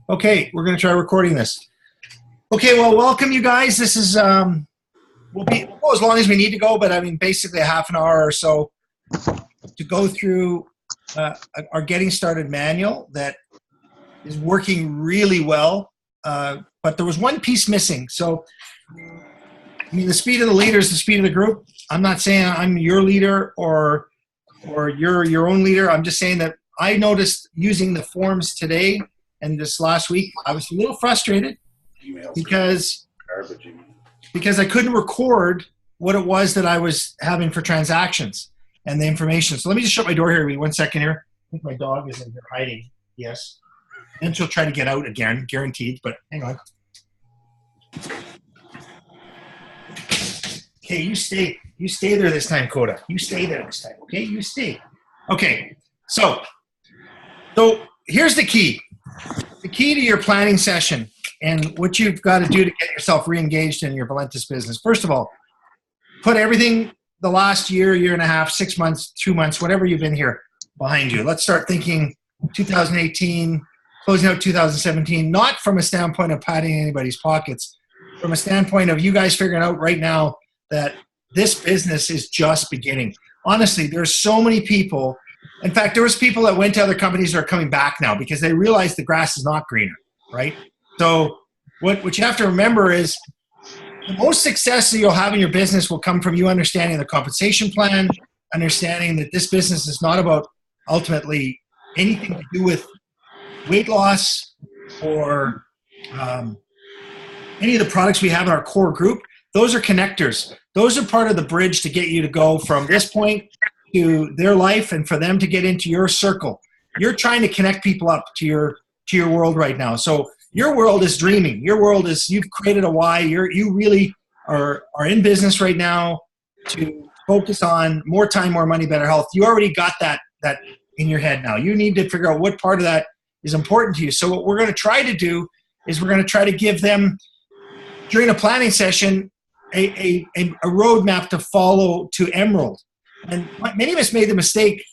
Okay, we're going to try recording this. Okay, well, welcome you guys. This is, we'll go as long as we need to go, but I mean, basically a half an hour or so to go through our Getting Started manual that is working really well, but there was one piece missing. So, I mean, the speed of the leader is the speed of the group. I'm not saying I'm your leader or you're your own leader. I'm just saying that I noticed using the forms today and this last week, I was a little frustrated because I couldn't record what it was that I was having for transactions and the information. So let me just shut my door here. 1 second here. I think my dog is in here hiding. Yes. And she'll try to get out again, guaranteed, but hang on. Okay, you stay there this time, Coda. You stay there this time, okay? You stay. Okay, so here's the key. The key to your planning session and what you've got to do to get yourself re-engaged in your Valentis business. First of all, put everything the last year and a half, 6 months, 2 months, whatever you've been here behind you. Let's start thinking 2018, closing out 2017, not from a standpoint of patting anybody's pockets, from a standpoint of you guys figuring out right now that this business is just beginning. Honestly, there's so many people. In fact, there was people that went to other companies that are coming back now because they realized the grass is not greener, right? So what you have to remember is the most success that you'll have in your business will come from you understanding the compensation plan, understanding that this business is not about ultimately anything to do with weight loss or any of the products we have in our core group. Those are connectors. Those are part of the bridge to get you to go from this point to their life and for them to get into your circle. You're trying to connect people up to your world right now. So your world is dreaming. Your world is, you've created a why. You really are in business right now to focus on more time, more money, better health. You already got that in your head now. You need to figure out what part of that is important to you. So what we're going to try to do is we're going to try to give them, during a planning session, a roadmap to follow to Emerald. And many of us made the mistake,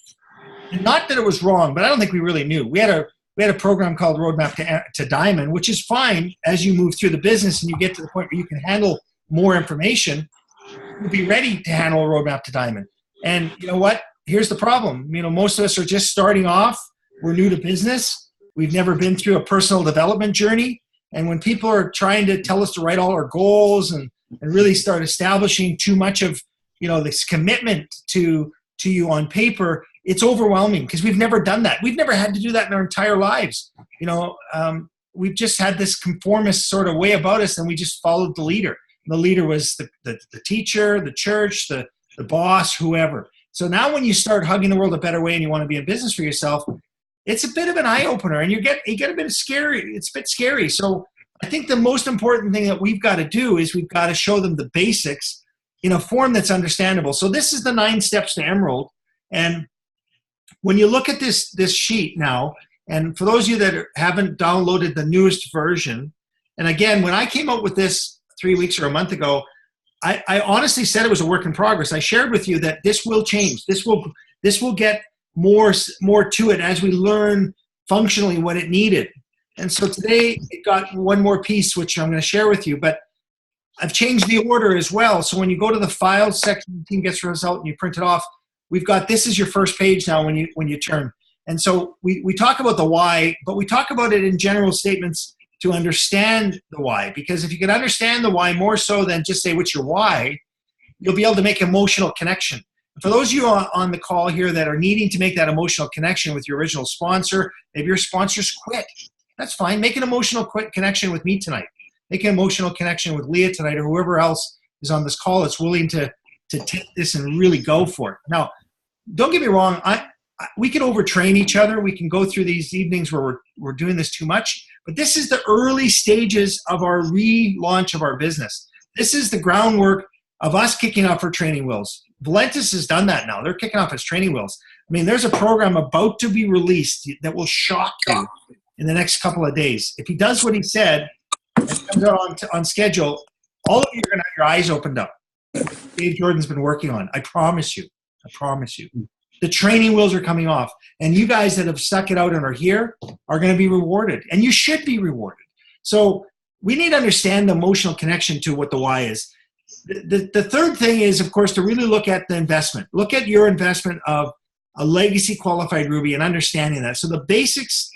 not that it was wrong, but I don't think we really knew. We had a program called Roadmap to Diamond, which is fine as you move through the business and you get to the point where you can handle more information. You'll be ready to handle a Roadmap to Diamond. And you know what? Here's the problem. You know, most of us are just starting off. We're new to business. We've never been through a personal development journey. And when people are trying to tell us to write all our goals and really start establishing too much of, you know, this commitment to you on paper, it's overwhelming because we've never done that. We've never had to do that in our entire lives. You know, we've just had this conformist sort of way about us, and we just followed the leader. The leader was the teacher, the church, the boss, whoever. So now when you start hugging the world a better way and you want to be in business for yourself, it's a bit of an eye-opener, and you get a bit scary. It's a bit scary. So I think the most important thing that we've got to do is we've got to show them the basics in a form that's understandable. So this is the 9 steps to Emerald. And when you look at this sheet now, and for those of you that haven't downloaded the newest version, and again, when I came out with this 3 weeks or a month ago, I honestly said it was a work in progress. I shared with you that this will change. This will get more to it as we learn functionally what it needed. And so today it got one more piece, which I'm going to share with you, but I've changed the order as well. So when you go to the files section, the team gets a result and you print it off, we've got, this is your first page now when you turn. And so we talk about the why, but we talk about it in general statements to understand the why. Because if you can understand the why more so than just say, what's your why, you'll be able to make emotional connection. For those of you on the call here that are needing to make that emotional connection with your original sponsor, maybe your sponsors quit. That's fine. Make an emotional connection with me tonight. Make an emotional connection with Leah tonight or whoever else is on this call that's willing to take this and really go for it. Now, don't get me wrong. We can overtrain each other. We can go through these evenings where we're doing this too much. But this is the early stages of our relaunch of our business. This is the groundwork of us kicking off our training wheels. Valentis has done that now. They're kicking off its training wheels. I mean, there's a program about to be released that will shock you in the next couple of days. If he does what he said and comes out on schedule, all of you are going to have your eyes opened up. Dave Jordan's been working on. I promise you. The training wheels are coming off. And you guys that have stuck it out and are here are going to be rewarded. And you should be rewarded. So we need to understand the emotional connection to what the why is. The third thing is, of course, to really look at the investment. Look at your investment of a legacy qualified Ruby and understanding that. So the basics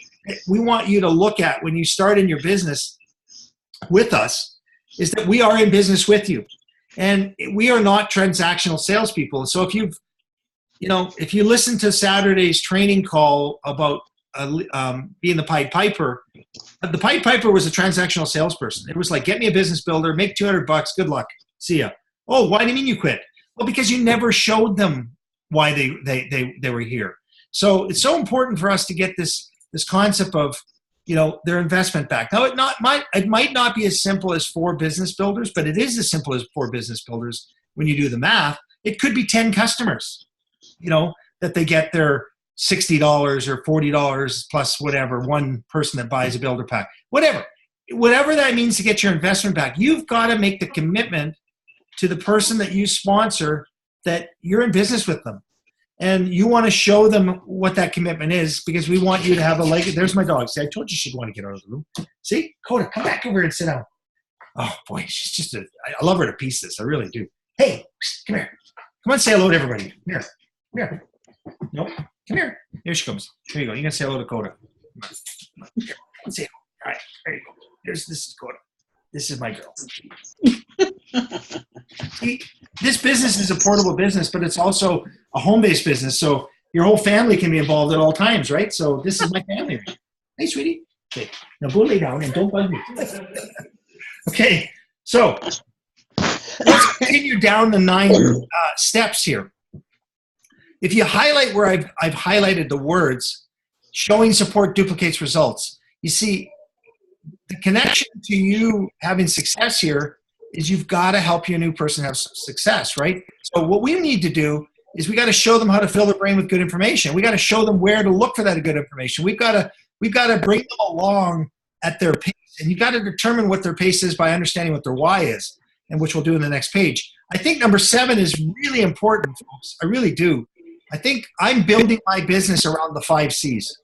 we want you to look at when you start in your business with us is that we are in business with you. And we are not transactional salespeople. So if if you listen to Saturday's training call about being the Pied Piper, the Pied Piper was a transactional salesperson. It was like, get me a business builder, make $200, good luck, see ya. Oh, why do you mean you quit? Well, because you never showed them why they were here. So it's so important for us to get this concept of their investment back. Now, it might not be as simple as 4 business builders, but it is as simple as 4 business builders when you do the math. It could be 10 customers, that they get their $60 or $40 plus whatever, one person that buys a builder pack, whatever that means to get your investment back. You've got to make the commitment to the person that you sponsor that you're in business with them. And you want to show them what that commitment is, because we want you to have a leg. There's my dog. See, I told you she'd want to get out of the room. See, Coda, come back over here and sit down. Oh boy, she's just I love her to pieces. I really do. Hey, come here. Come on, say hello to everybody. Come here. Come here. Nope. Come here. Here she comes. Here you go. You can say hello to Coda. Come on. Here. Come on, say hello. All right. There you go. This is Coda. This is my girl. See, this business is a portable business, but it's also a home-based business. So your whole family can be involved at all times, right? So this is my family. Hey, sweetie. Okay. Now go lay down and don't bug me. Okay. So let's continue down the 9 steps here. If you highlight where I've highlighted the words, showing support duplicates results. You see, the connection to you having success here is you've got to help your new person have success, right? So what we need to do is we got to show them how to fill their brain with good information. We got to show them where to look for that good information. We've got to bring them along at their pace, and you got to determine what their pace is by understanding what their why is, and which we'll do in the next page. I think number 7 is really important, folks. I really do. I think I'm building my business around the 5 C's.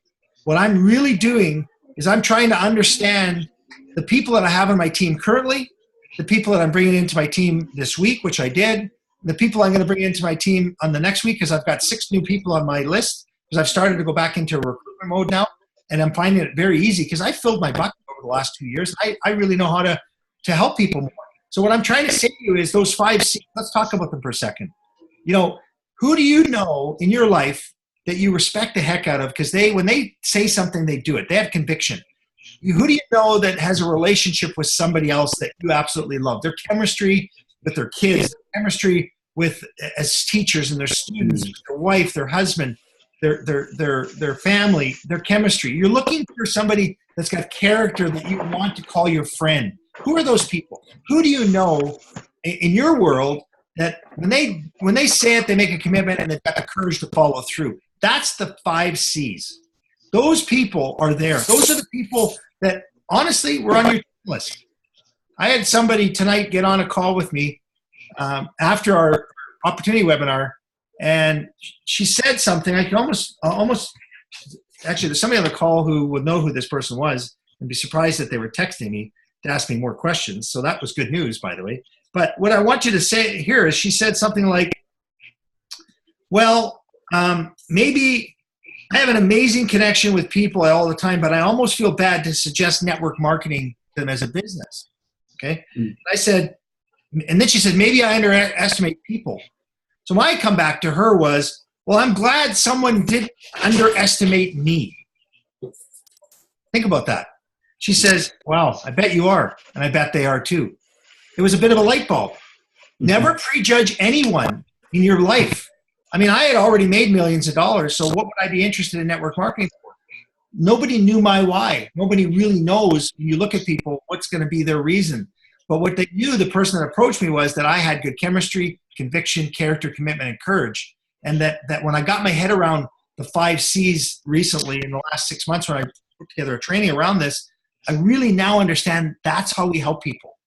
What I'm really doing is I'm trying to understand the people that I have on my team currently, the people that I'm bringing into my team this week, which I did, the people I'm going to bring into my team on the next week, because I've got 6 new people on my list, because I've started to go back into recruitment mode now, and I'm finding it very easy because I filled my bucket over the last 2 years. I really know how to help people more. So what I'm trying to say to you is those 5 C's, let's talk about them for a second. Who do you know in your life that you respect the heck out of? Because when they say something, they do it. They have conviction. Who do you know that has a relationship with somebody else that you absolutely love? Their chemistry with their kids, their chemistry with as teachers and their students, their wife, their husband, their family, their chemistry. You're looking for somebody that's got character that you want to call your friend. Who are those people? Who do you know in your world that when they say it, they make a commitment and they've got the courage to follow through? That's the 5 C's. Those people are there. Those are the people that, honestly, were on your list. I had somebody tonight get on a call with me after our opportunity webinar, and she said something. I can almost actually, there's somebody on the call who would know who this person was and be surprised that they were texting me to ask me more questions. So that was good news, by the way. But what I want you to say here is she said something like, well, maybe I have an amazing connection with people all the time, but I almost feel bad to suggest network marketing to them as a business. Okay. I said, and then she said, maybe I underestimate people. So my comeback to her was, well, I'm glad someone didn't underestimate me. Think about that. She says, wow, I bet you are. And I bet they are too. It was a bit of a light bulb. Never prejudge anyone in your life. I mean, I had already made millions of dollars, so what would I be interested in network marketing for? Nobody knew my why. Nobody really knows, when you look at people, what's going to be their reason. But what they knew, the person that approached me, was that I had good chemistry, conviction, character, commitment, and courage. And that when I got my head around the 5 C's recently in the last 6 months when I put together a training around this, I really now understand that's how we help people,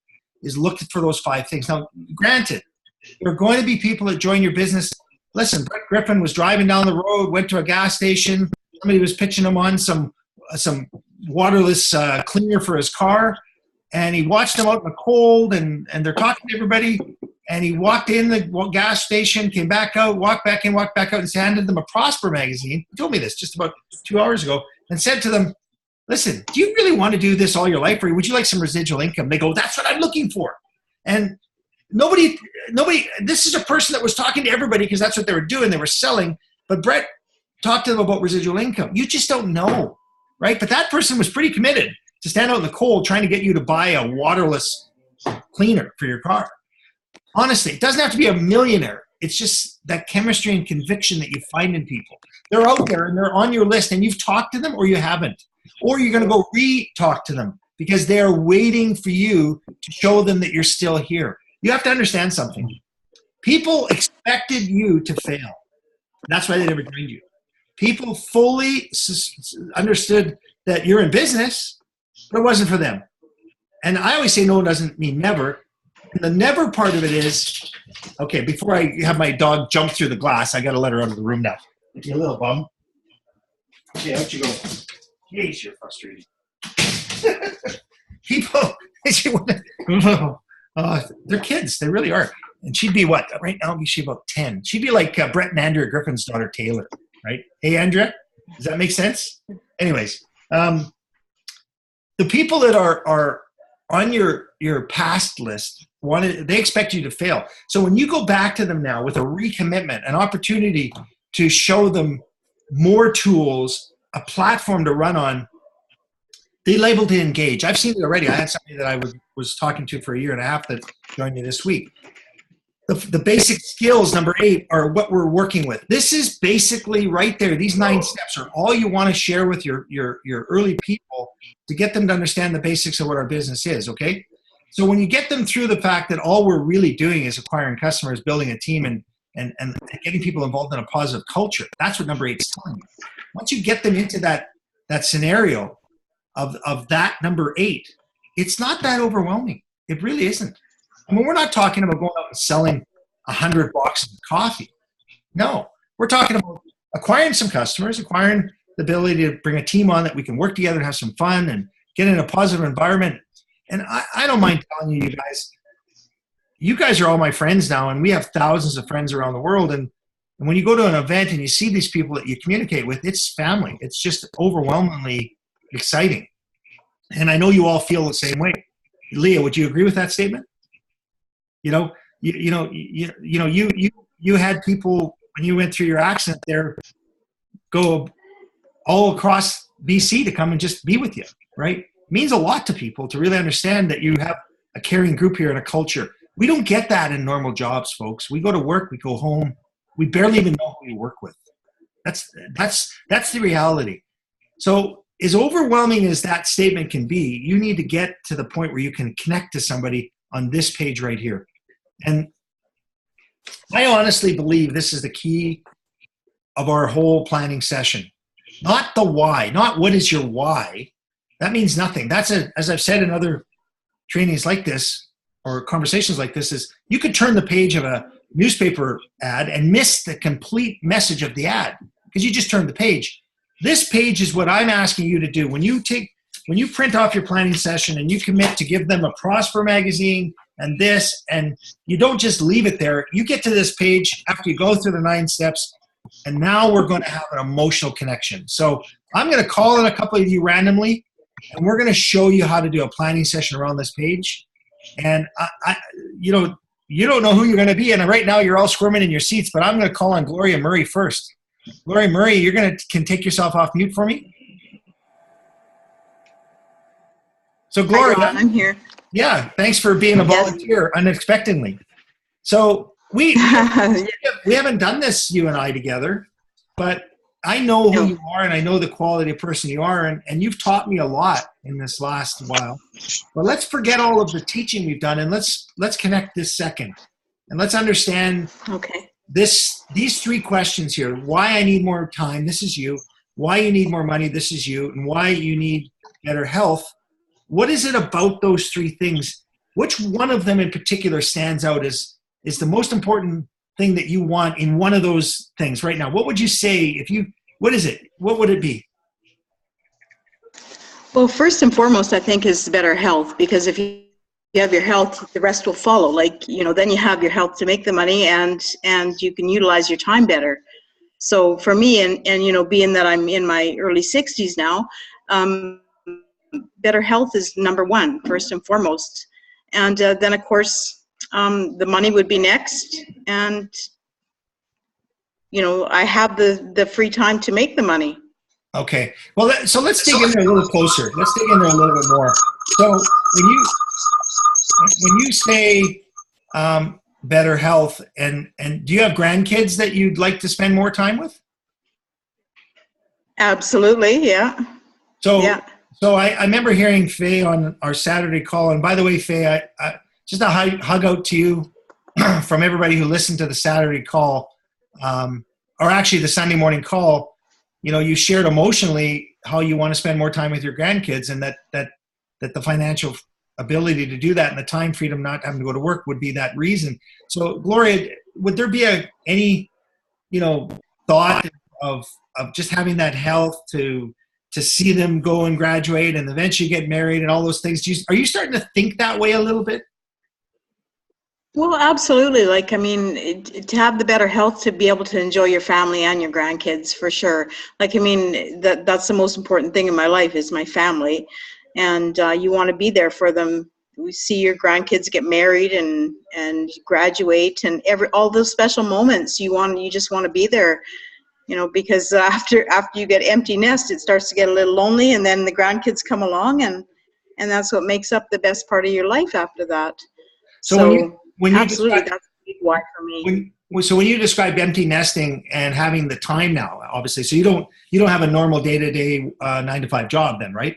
is look for those 5 things. Now, granted, there are going to be people that join your business listen, Brett Griffin was driving down the road, went to a gas station. Somebody was pitching him on some waterless cleaner for his car. And he watched them out in the cold, and they're talking to everybody. And he walked in the gas station, came back out, walked back in, walked back out, and handed them a Prosper magazine. He told me this just about 2 hours ago, and said to them, listen, do you really want to do this all your life, or would you like some residual income? They go, that's what I'm looking for. And nobody, this is a person that was talking to everybody because that's what they were doing. They were selling. But Brett talked to them about residual income. You just don't know, right? But that person was pretty committed to stand out in the cold trying to get you to buy a waterless cleaner for your car. Honestly, it doesn't have to be a millionaire. It's just that chemistry and conviction that you find in people. They're out there and they're on your list, and you've talked to them or you haven't. Or you're going to go re-talk to them because they're waiting for you to show them that you're still here. You have to understand something. People expected you to fail. That's why they never joined you. People fully understood that you're in business, but it wasn't for them. And I always say no doesn't mean never. And the never part of it is, okay, before I have my dog jump through the glass, I got to let her out of the room now. You little bum. Okay, out you go. Jeez, you're frustrating. People, they're kids. They really are. And she'd be what? Right now, she'd be about 10. She'd be like Brett and Andrea Griffin's daughter, Taylor, right? Hey, Andrea, does that make sense? Anyways, the people that are on your past list, they expect you to fail. So when you go back to them now with a recommitment, an opportunity to show them more tools, a platform to run on, they labeled to engage. I've seen it already. I had somebody that I was talking to for a year and a half that joined me this week. The basic skills, number 8, are what we're working with. This is basically right there. These 9 steps are all you want to share with your early people to get them to understand the basics of what our business is, okay? So when you get them through the fact that all we're really doing is acquiring customers, building a team, and getting people involved in a positive culture, that's what number 8 is telling you. Once you get them into that scenario of that number 8, it's not that overwhelming. It really isn't. I mean, we're not talking about going out and selling 100 boxes of coffee. No, we're talking about acquiring some customers, acquiring the ability to bring a team on that we can work together and have some fun and get in a positive environment. And I don't mind telling you guys are all my friends now, and we have thousands of friends around the world. And when you go to an event and you see these people that you communicate with, it's family. It's just overwhelmingly exciting. And I know you all feel the same way. Leah, would you agree with that statement? You had people when you went through your accident there go all across BC to come and just be with you, right? It means a lot to people to really understand that you have a caring group here and a culture. We don't get that in normal jobs, folks. We go to work, we go home, we barely even know who we work with. That's the reality. So as overwhelming as that statement can be, you need to get to the point where you can connect to somebody on this page right here. And I honestly believe this is the key of our whole planning session. Not the why, not what is your why. That means nothing. That's as I've said in other trainings like this or conversations like this, is you could turn the page of a newspaper ad and miss the complete message of the ad because you just turned the page. This page is what I'm asking you to do. When you print off your planning session and you commit to give them a Prosper magazine and this, and you don't just leave it there, you get to this page after you go through the 9 steps, and now we're going to have an emotional connection. So I'm going to call in a couple of you randomly, and we're going to show you how to do a planning session around this page. And you don't know who you're going to be, and right now you're all squirming in your seats, but I'm going to call on Gloria Murray first. Gloria Murray, you're can take yourself off mute for me? So Gloria, hi, Ron, I'm here. Yeah, thanks for being a volunteer unexpectedly. So we haven't done this, you and I, together, but I know who you are and I know the quality of person you are, and you've taught me a lot in this last while. But let's forget all of the teaching we've done and let's connect this second. And let's understand these 3 questions here. Why I need more time, this is you. Why you need more money, this is you. And why you need better health. What is it about those 3 things? Which one of them in particular stands out as the most important thing that you want in one of those things right now? What would you say what is it? What would it be? Well, first and foremost, I think is better health, because if you have your health, the rest will follow. Like, then you have your health to make the money, and you can utilize your time better. So for me, and being that I'm in my early 60s now, better health is number one, first and foremost. And then, of course, the money would be next. And, I have the free time to make the money. Okay. Well, so let's dig in there a little closer. Let's dig in there a little bit more. So when you say better health, and do you have grandkids that you'd like to spend more time with? Absolutely, yeah. So, yeah. So I remember hearing Faye on our Saturday call. And by the way, Faye, I just a hug out to you from everybody who listened to the Saturday call, or actually the Sunday morning call. You shared emotionally how you want to spend more time with your grandkids, and that the financial ability to do that and the time freedom, not having to go to work, would be that reason. So, Gloria, would there be any thought of just having that health to see them go and graduate and eventually get married and all those things? Are you starting to think that way a little bit? Well, absolutely. To have the better health to be able to enjoy your family and your grandkids, for sure. That's the most important thing in my life, is my family. And you want to be there for them. We see your grandkids get married and graduate, and all those special moments. You just want to be there, because after you get empty nest, it starts to get a little lonely, and then the grandkids come along, and that's what makes up the best part of your life after that. So when you absolutely, that's a big why for me. So when you describe empty nesting and having the time now, obviously, so you don't have a normal day-to-day 9-to-5 job then, right?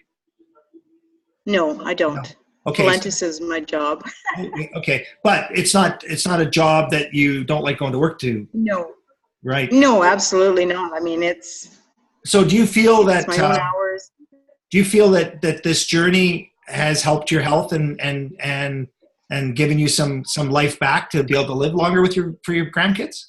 No, I don't. No. Okay. Valentis is my job. Okay, but it's not a job that you don't like going to work to. No. Right. No, absolutely not. it's. So do you feel that? My own hours. Do you feel that this journey has helped your health and given you some life back to be able to live longer for your grandkids?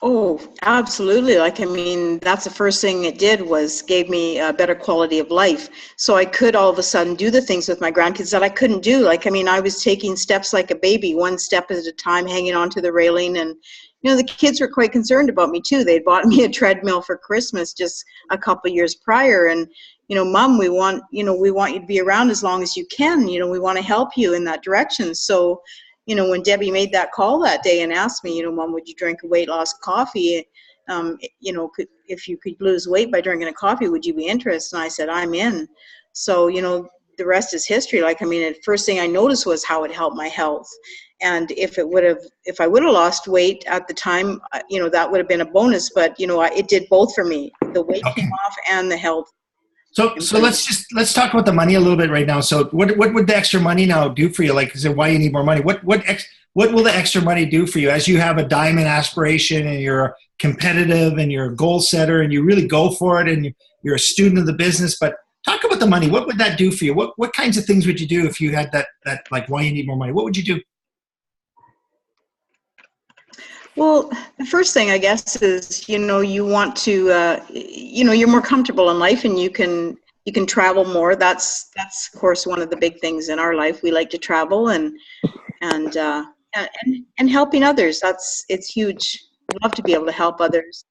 Oh, absolutely. That's the first thing it did, was gave me a better quality of life. So I could all of a sudden do the things with my grandkids that I couldn't do. I was taking steps like a baby, one step at a time, hanging onto the railing. And, the kids were quite concerned about me too. They'd bought me a treadmill for Christmas just a couple of years prior. And, Mom, we want you to be around as long as you can. We want to help you in that direction. So, when Debbie made that call that day and asked me, Mom, would you drink a weight loss coffee? If you could lose weight by drinking a coffee, would you be interested? And I said, I'm in. So, the rest is history. The first thing I noticed was how it helped my health. And if I would have lost weight at the time, that would have been a bonus. But, it did both for me. The weight came off and the health. So let's talk about the money a little bit right now. So what would the extra money now do for you? Why you need more money? What will the extra money do for you as you have a diamond aspiration and you're competitive and you're a goal setter and you really go for it and you're a student of the business? But talk about the money. What would that do for you? What kinds of things would you do if you had that why you need more money? What would you do? Well, the first thing, I guess, is, you want to, you're more comfortable in life and you can travel more. That's of course one of the big things in our life. We like to travel and helping others. It's huge. I love to be able to help others.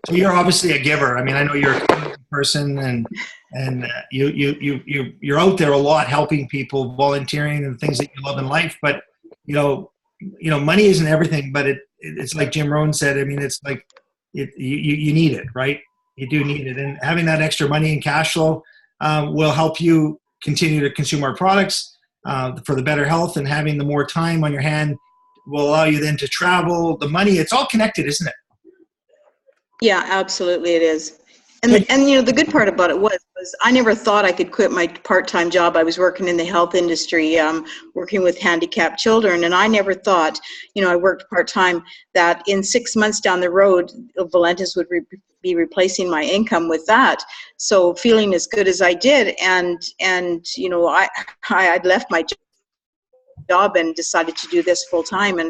So you're obviously a giver. I know you're a person and you're out there a lot helping people, volunteering and things that you love in life. But, money isn't everything, but it's like Jim Rohn said. It's like you need it, right? You do need it. And having that extra money and cash flow will help you continue to consume our products for the better health, and having the more time on your hand will allow you then to travel. The money, it's all connected, isn't it? Yeah, absolutely it is. And the good part about it was I never thought I could quit my part-time job. I was working in the health industry, working with handicapped children, and I never thought, I worked part-time, that in 6 months down the road, Valentis would be replacing my income with that. So feeling as good as I did, and I'd left my job and decided to do this full time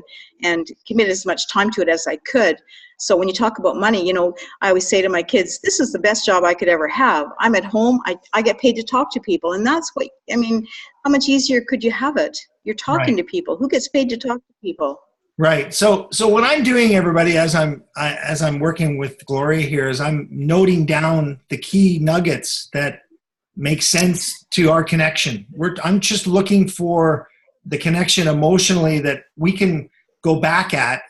and commit as much time to it as I could. So when you talk about money, you know, I always say to my kids, this is the best job I could ever have. I'm at home. I get paid to talk to people. And that's what, I mean, how much easier could you have it? You're talking to people. Who gets paid to talk to people? Right. So what I'm doing, everybody, as I'm working with Gloria here, is I'm noting down the key nuggets that make sense to our connection. I'm just looking for the connection emotionally that we can go back at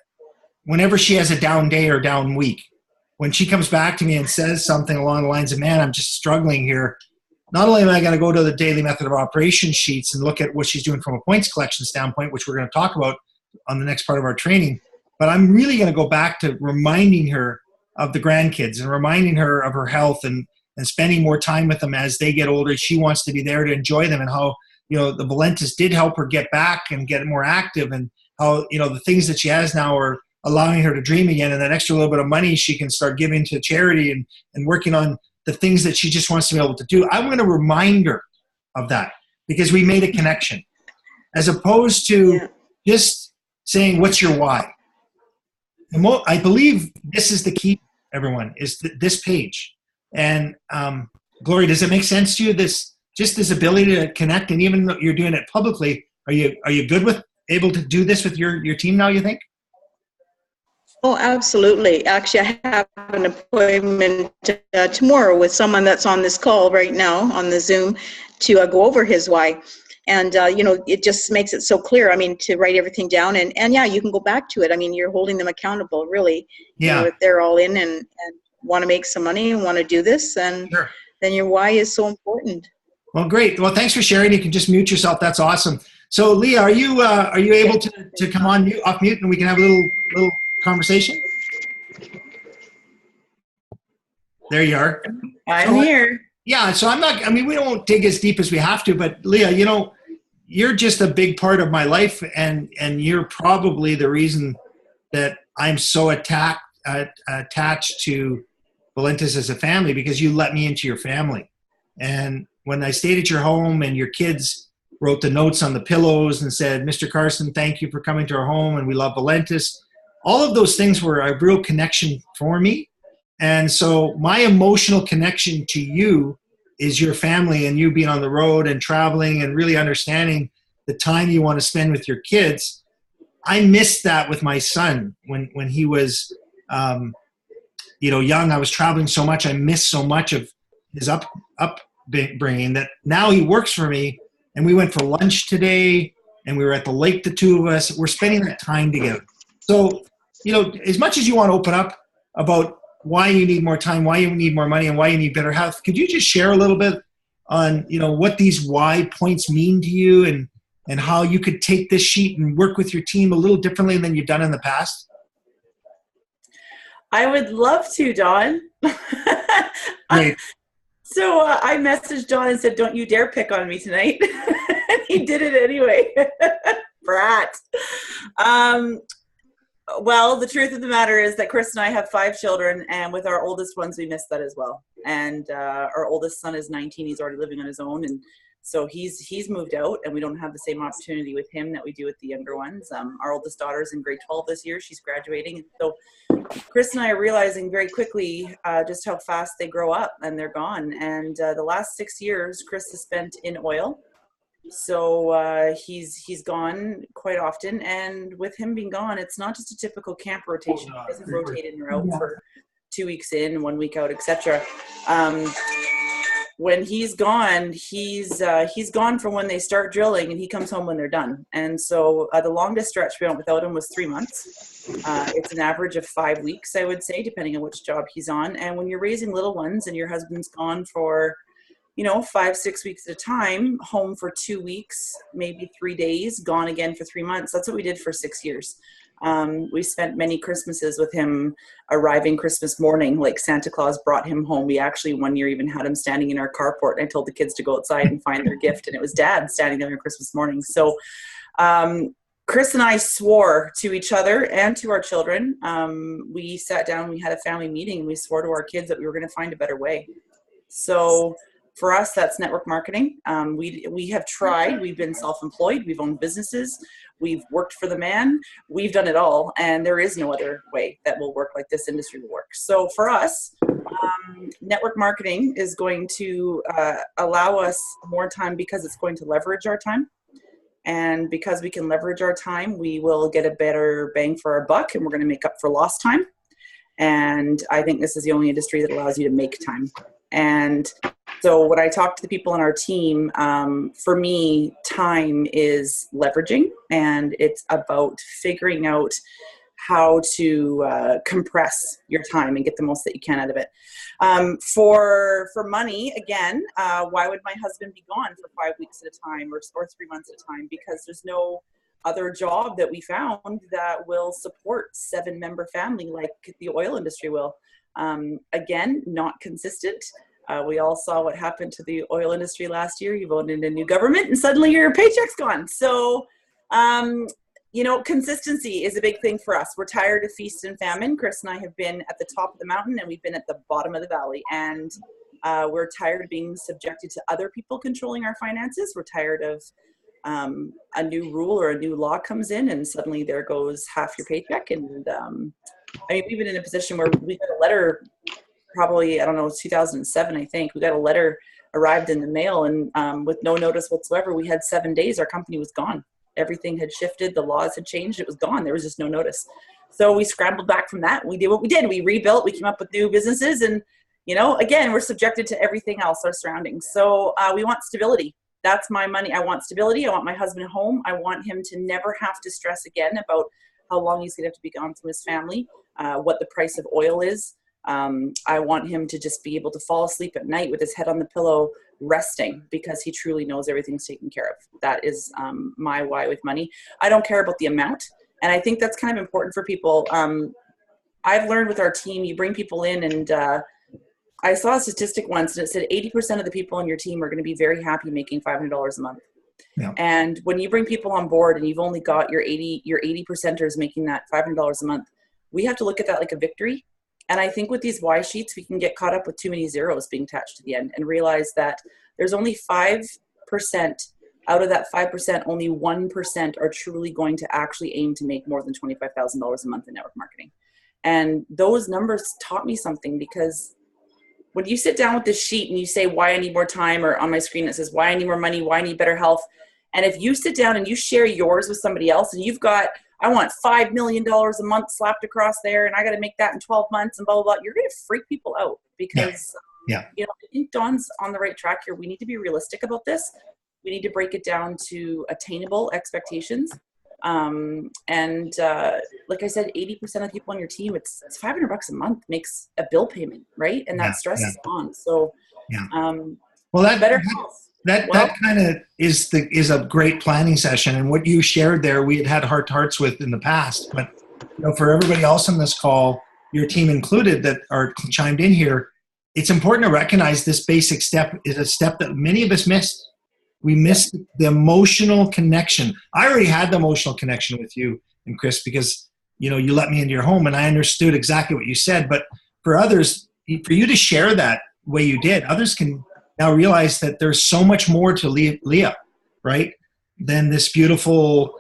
whenever she has a down day or down week. When she comes back to me and says something along the lines of, man, I'm just struggling here. Not only am I going to go to the daily method of operation sheets and look at what she's doing from a points collection standpoint, which we're going to talk about on the next part of our training, but I'm really going to go back to reminding her of the grandkids and reminding her of her health and spending more time with them as they get older. She wants to be there to enjoy them, and how, you know, the Valentis did help her get back and get more active, and how, you know, the things that she has now are allowing her to dream again, and that extra little bit of money she can start giving to charity and working on the things that she just wants to be able to do. I'm going to remind her of that because we made a connection, as opposed to just saying, what's your why? And I believe this is the key, everyone, is this page. And Gloria, does it make sense to you, this ability to connect? And even though you're doing it publicly, are you good with able to do this with your team now, you think? Oh, absolutely. Actually, I have an appointment tomorrow with someone that's on this call right now on the Zoom to go over his why. And, you know, it just makes it so clear. I mean, to write everything down and yeah, you can go back to it. I mean, you're holding them accountable, really. Yeah. You know, if they're all in and want to make some money and want to do this, and sure, then your why is so important. Well, great. Well, thanks for sharing. You can just mute yourself. That's awesome. So, Leah, are you able to come on off mute and we can have a little conversation? There you are. I'm here. Yeah. So we won't dig as deep as we have to, but Leah, you know, you're just a big part of my life, and you're probably the reason that I'm so attached to Valentis as a family, because you let me into your family. And when I stayed at your home and your kids wrote the notes on the pillows and said, Mr. Carson, thank you for coming to our home and we love Valentis, all of those things were a real connection for me. And so my emotional connection to you is your family, and you being on the road and traveling and really understanding the time you want to spend with your kids. I missed that with my son when he was young. I was traveling so much. I missed so much of his upbringing that now he works for me, and we went for lunch today and we were at the lake, the two of us. We're spending that time together. So, you know, as much as you want to open up about why you need more time, why you need more money, and why you need better health, could you just share a little bit on, you know, what these why points mean to you, and how you could take this sheet and work with your team a little differently than you've done in the past? I would love to, Don. Great. So I messaged Don and said, don't you dare pick on me tonight. And he did it anyway. Brat. Well, the truth of the matter is that Chris and I have 5 children, and with our oldest ones, we missed that as well. And our oldest son is 19. He's already living on his own. And so he's moved out, and we don't have the same opportunity with him that we do with the younger ones. Our oldest daughter's in grade 12 this year. She's graduating. So Chris and I are realizing very quickly just how fast they grow up and they're gone. And the last 6 years, Chris has spent in oil. So he's gone quite often. And with him being gone, it's not just a typical camp rotation. He doesn't rotate in or out for 2 weeks in, 1 week out, etc. When he's gone, he's gone from when they start drilling, and he comes home when they're done. And so the longest stretch we went without him was 3 months. It's an average of 5 weeks, I would say, depending on which job he's on. And when you're raising little ones and your husband's gone for, 5-6 weeks at a time, home for 2 weeks, maybe 3 days, gone again for 3 months. That's what we did for 6 years. We spent many Christmases with him arriving Christmas morning, like Santa Claus brought him home. We actually one year even had him standing in our carport, and I told the kids to go outside and find their gift, and it was Dad standing there on Christmas morning. So Chris and I swore to each other and to our children. We sat down, we had a family meeting, and we swore to our kids that we were going to find a better way. So For us, that's network marketing. We have tried. We've been self-employed. We've owned businesses. We've worked for the man. We've done it all, and there is no other way that will work like this industry will work. So for us, network marketing is going to allow us more time because it's going to leverage our time. And because we can leverage our time, we will get a better bang for our buck, and we're going to make up for lost time. And I think this is the only industry that allows you to make time. And so when I talk to the people on our team, for me, time is leveraging, and it's about figuring out how to compress your time and get the most that you can out of it. For money, again, why would my husband be gone for 5 weeks at a time or 3 months at a time? Because there's no other job that we found that will support 7-member family like the oil industry will. Again, not consistent. We all saw what happened to the oil industry last year. You voted in a new government and suddenly your paycheck's gone. So, consistency is a big thing for us. We're tired of feast and famine. Chris and I have been at the top of the mountain and we've been at the bottom of the valley. And we're tired of being subjected to other people controlling our finances. We're tired of a new rule or a new law comes in and suddenly there goes half your paycheck. And we've been in a position where we got a letter probably, 2007, I think. We got a letter arrived in the mail and with no notice whatsoever, we had 7 days, our company was gone. Everything had shifted, the laws had changed, it was gone. There was just no notice. So we scrambled back from that. We did what we did. We rebuilt, we came up with new businesses and, again, we're subjected to everything else, our surroundings. So we want stability. That's my money. I want stability. I want my husband home. I want him to never have to stress again about how long he's going to have to be gone from his family, what the price of oil is. I want him to just be able to fall asleep at night with his head on the pillow resting because he truly knows everything's taken care of. That is my why with money. I don't care about the amount. And I think that's kind of important for people. I've learned with our team, you bring people in and I saw a statistic once and it said 80% of the people on your team are going to be very happy making $500 a month. Yeah. And when you bring people on board and you've only got your 80 percenters making that $500 a month, we have to look at that like a victory. And I think with these why sheets, we can get caught up with too many zeros being attached to the end and realize that there's only 5% out of that 5%, only 1% are truly going to actually aim to make more than $25,000 a month in network marketing. And those numbers taught me something because when you sit down with this sheet and you say why I need more time, or on my screen it says why I need more money, why I need better health. And if you sit down and you share yours with somebody else and you've got, I want $5 million a month slapped across there and I got to make that in 12 months and blah, blah, blah. You're going to freak people out because, I think Dawn's on the right track here. We need to be realistic about this. We need to break it down to attainable expectations. Like I said, 80% of people on your team, it's $500 a month makes a bill payment, right? And that stress is on. So, well, that kind of is a great planning session. And what you shared there, we had heart to hearts with in the past. But for everybody else on this call, your team included that are chimed in here, it's important to recognize this basic step is a step that many of us missed. We missed the emotional connection. I already had the emotional connection with you and Chris because you let me into your home and I understood exactly what you said. But for others, for you to share that way you did, others can now realize that there's so much more to Leah, right? Than this beautiful,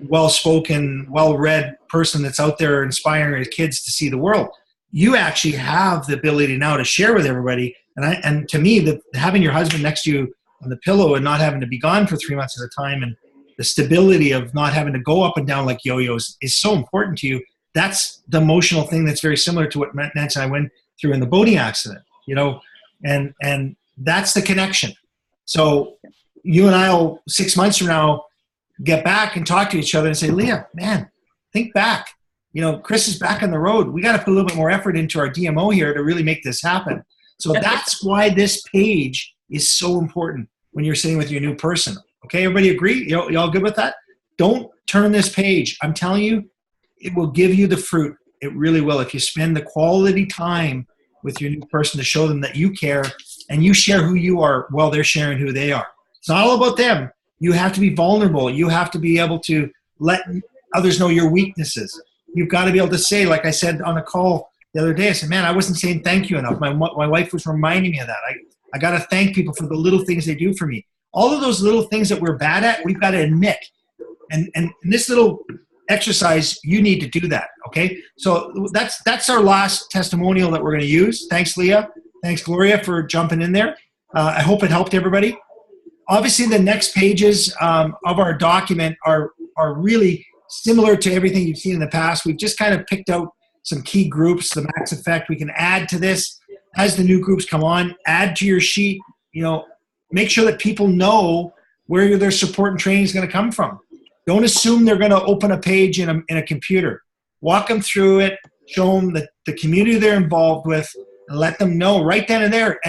well-spoken, well-read person that's out there inspiring her kids to see the world. You actually have the ability now to share with everybody. And to me, having your husband next to you on the pillow and not having to be gone for 3 months at a time and the stability of not having to go up and down like yo-yos is so important to you. That's the emotional thing that's very similar to what Nancy and I went through in the boating accident, and that's the connection. So you and I will 6 months from now get back and talk to each other and say, Leah, man, think back. Chris is back on the road. We got to put a little bit more effort into our DMO here to really make this happen. So that's why this page is so important when you're sitting with your new person. Okay, everybody agree? Y'all good with that? Don't turn this page. I'm telling you, it will give you the fruit. It really will. If you spend the quality time with your new person to show them that you care and you share who you are while they're sharing who they are. It's not all about them. You have to be vulnerable. You have to be able to let others know your weaknesses. You've got to be able to say, like I said on a call the other day, I said, man, I wasn't saying thank you enough. My wife was reminding me of that. I got to thank people for the little things they do for me. All of those little things that we're bad at, we've got to admit. And in this little exercise, you need to do that, okay? So that's our last testimonial that we're going to use. Thanks, Leah. Thanks, Gloria, for jumping in there. I hope it helped everybody. Obviously, the next pages of our document are really similar to everything you've seen in the past. We've just kind of picked out some key groups, the max effect. We can add to this as the new groups come on. Add to your sheet. You know, make sure that people know where their support and training is going to come from. Don't assume they're going to open a page in a computer. Walk them through it. Show them the community they're involved with, and let them know right then and there.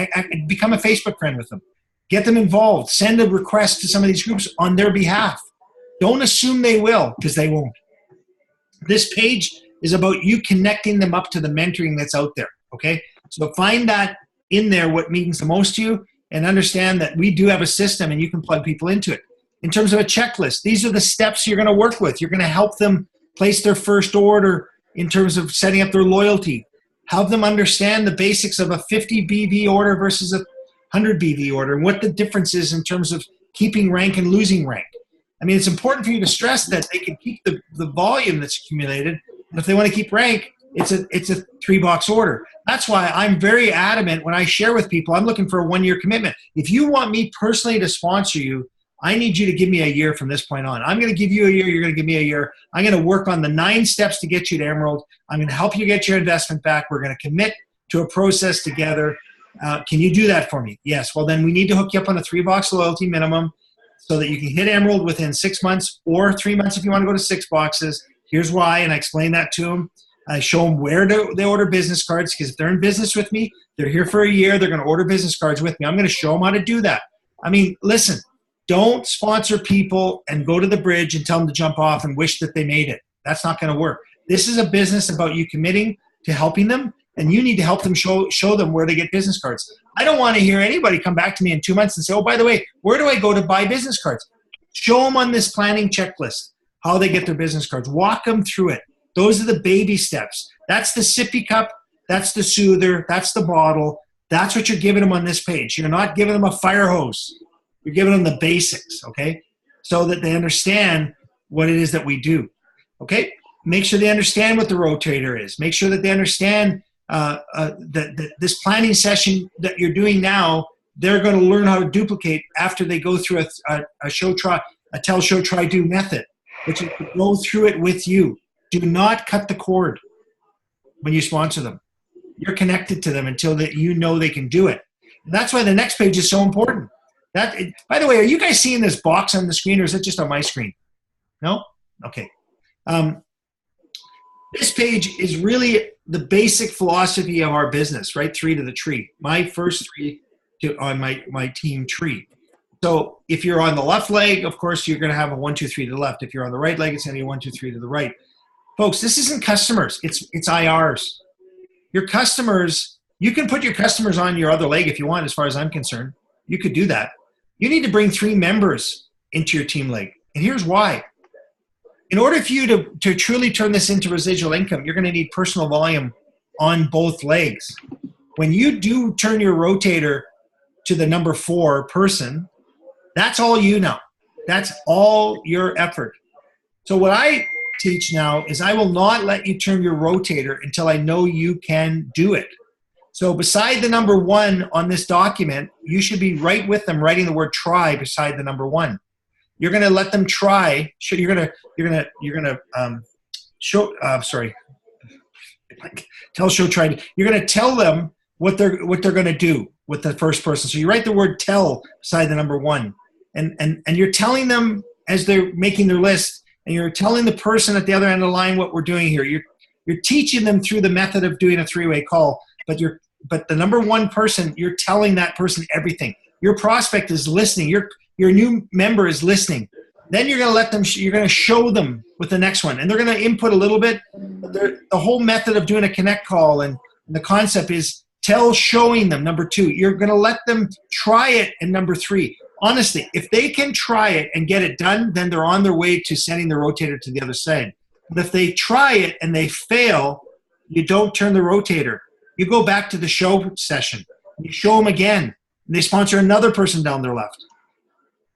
Become a Facebook friend with them. Get them involved. Send a request to some of these groups on their behalf. Don't assume they will, because they won't. This page is about you connecting them up to the mentoring that's out there, okay? So find that in there, what means the most to you, and understand that we do have a system and you can plug people into it. In terms of a checklist, these are the steps you're going to work with. You're going to help them place their first order in terms of setting up their loyalty. Help them understand the basics of a 50 BV order versus a 100 BV order and what the difference is in terms of keeping rank and losing rank. I mean, it's important for you to stress that they can keep the volume that's accumulated, but if they want to keep rank, it's a 3-box order. That's why I'm very adamant when I share with people, I'm looking for a 1-year commitment. If you want me personally to sponsor you, I need you to give me a year from this point on. I'm going to give you a year. You're going to give me a year. I'm going to work on the 9 steps to get you to Emerald. I'm going to help you get your investment back. We're going to commit to a process together. Can you do that for me? Yes. Well, then we need to hook you up on a 3-box loyalty minimum so that you can hit Emerald within 6 months or 3 months if you want to go to 6 boxes. Here's why, and I explain that to them. I show them where they order business cards, because if they're in business with me, they're here for a year, they're going to order business cards with me. I'm going to show them how to do that. I mean, listen, don't sponsor people and go to the bridge and tell them to jump off and wish that they made it. That's not going to work. This is a business about you committing to helping them, and you need to help them show them where they get business cards. I don't want to hear anybody come back to me in 2 months and say, oh, by the way, where do I go to buy business cards? Show them on this planning checklist how they get their business cards. Walk them through it. Those are the baby steps. That's the sippy cup. That's the soother. That's the bottle. That's what you're giving them on this page. You're not giving them a fire hose. You're giving them the basics, okay? So that they understand what it is that we do, okay? Make sure they understand what the rotator is. Make sure that they understand that this planning session that you're doing now, they're going to learn how to duplicate after they go through a tell, show, try, do method, which is to go through it with you. Do not cut the cord when you sponsor them. You're connected to them until that you know they can do it. And that's why the next page is so important. By the way, are you guys seeing this box on the screen, or is it just on my screen? No? Okay. This page is really the basic philosophy of our business, right? 3 to the tree. My first 3 on my team tree. So if you're on the left leg, of course, you're going to have a 1, 2, 3 to the left. If you're on the right leg, it's going to be 1, 2, 3 to the right. Folks, this isn't customers. It's IRs. Your customers, you can put your customers on your other leg if you want, as far as I'm concerned. You could do that. You need to bring 3 members into your team leg. And here's why. In order for you to truly turn this into residual income, you're going to need personal volume on both legs. When you do turn your rotator to the number 4 person, that's all you know. That's all your effort. So what I teach now is I will not let you turn your rotator until I know you can do it. So beside the number 1 on this document, you should be right with them writing the word try beside the number 1. You're going to let them try. You're going to tell, show, try. You're going to tell them what they're going to do with the first person. So you write the word tell beside the number 1, and you're telling them as they're making their list, and you're telling the person at the other end of the line what we're doing here. You're teaching them through the method of doing a 3-way call, but the number 1 person, you're telling that person everything. Your prospect is listening. Your new member is listening. Then you're going to let them. You're going to show them with the next one, and they're going to input a little bit. But the whole method of doing a connect call and the concept is showing them. Number 2, you're going to let them try it. And number 3, honestly, if they can try it and get it done, then they're on their way to sending the rotator to the other side. But if they try it and they fail, you don't turn the rotator. You go back to the show session. You show them again. and they sponsor another person down their left.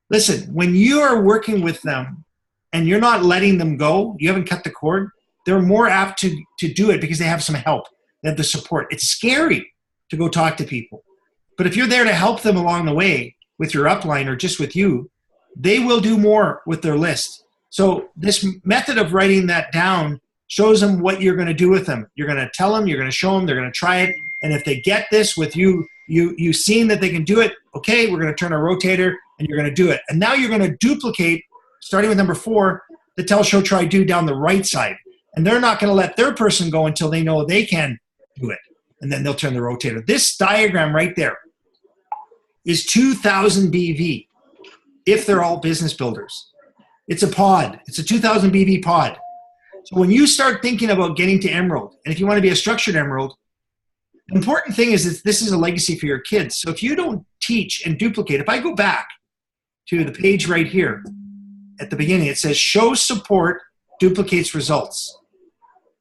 Listen, when you are working with them and you're not letting them go, you haven't cut the cord, they're more apt to do it because they have some help. They have the support. It's scary to go talk to people. But if you're there to help them along the way with your upline or just with you, they will do more with their list. So this method of writing that down shows them what you're going to do with them. You're going to tell them, you're going to show them, they're going to try it. And if they get this with you seeing that they can do it, okay, we're going to turn a rotator and you're going to do it. And now you're going to duplicate, starting with number 4, the tell, show, try, do down the right side. And they're not going to let their person go until they know they can do it. And then they'll turn the rotator. This diagram right there is 2,000 BV if they're all business builders. It's a pod. It's a 2,000 BV pod. So when you start thinking about getting to Emerald, and if you want to be a structured Emerald, the important thing is that this is a legacy for your kids. So if you don't teach and duplicate, if I go back to the page right here at the beginning, it says show support duplicates results.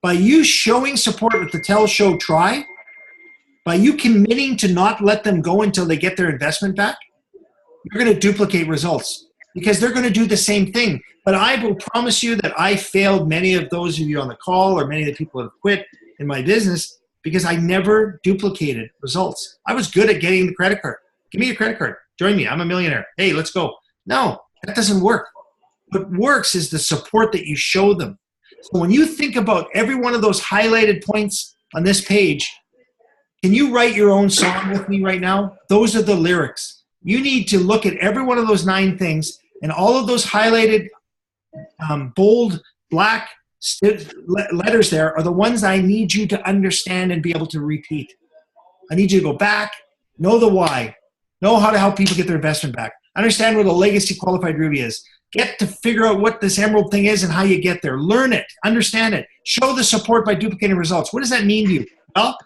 By you showing support with the tell, show, try, by you committing to not let them go until they get their investment back, you're going to duplicate results because they're going to do the same thing. But I will promise you that I failed many of those of you on the call or many of the people that have quit in my business because I never duplicated results. I was good at getting the credit card. Give me a credit card. Join me. I'm a millionaire. Hey, let's go. No, that doesn't work. What works is the support that you show them. So when you think about every one of those highlighted points on this page, can you write your own song with me right now? Those are the lyrics. You need to look at every one of those 9 things, and all of those highlighted bold black letters there are the ones I need you to understand and be able to repeat. I need you to go back, know the why, know how to help people get their investment back, understand what a legacy qualified Ruby is, get to figure out what this Emerald thing is and how you get there. Learn it, understand it, show the support by duplicating results. What does that mean to you? Well,